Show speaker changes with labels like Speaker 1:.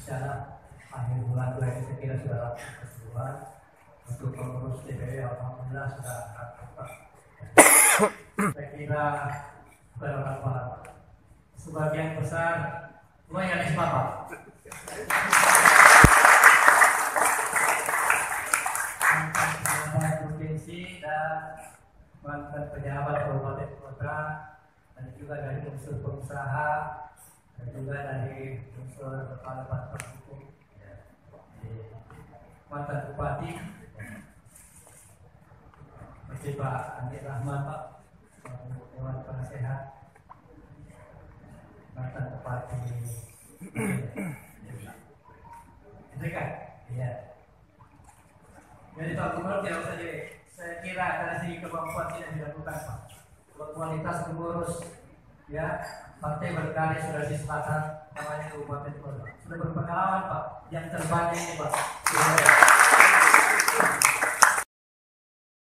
Speaker 1: Insyaallah akhir bulan 2 ini saya kira sudah rapat keseluruhan. Untuk pengurus DPW alhamdulillah sudah rapat. Saya kira bukan orang sebagian besar lumayan Bapak. Mantan provinsi dan mantan pejabat kabupaten kota, dan juga dari unsur pengusaha, dan juga dari unsur kepala badan hukum, mantan bupati, seperti Pak Andi Rahman, Pak Dewan Penasehat, mantan bupati, itu kan? Iya. Jadi Pak Gubernur tidak usah jadi. Saya kira dari segi kemampuan tidak dilakukan, Pak. Kualitas pengurus, ya, partai berkarya sudah di selatan, namanya Kabupaten Kota. Sudah berpengalaman, Pak. Yang terbanyak ini, Pak.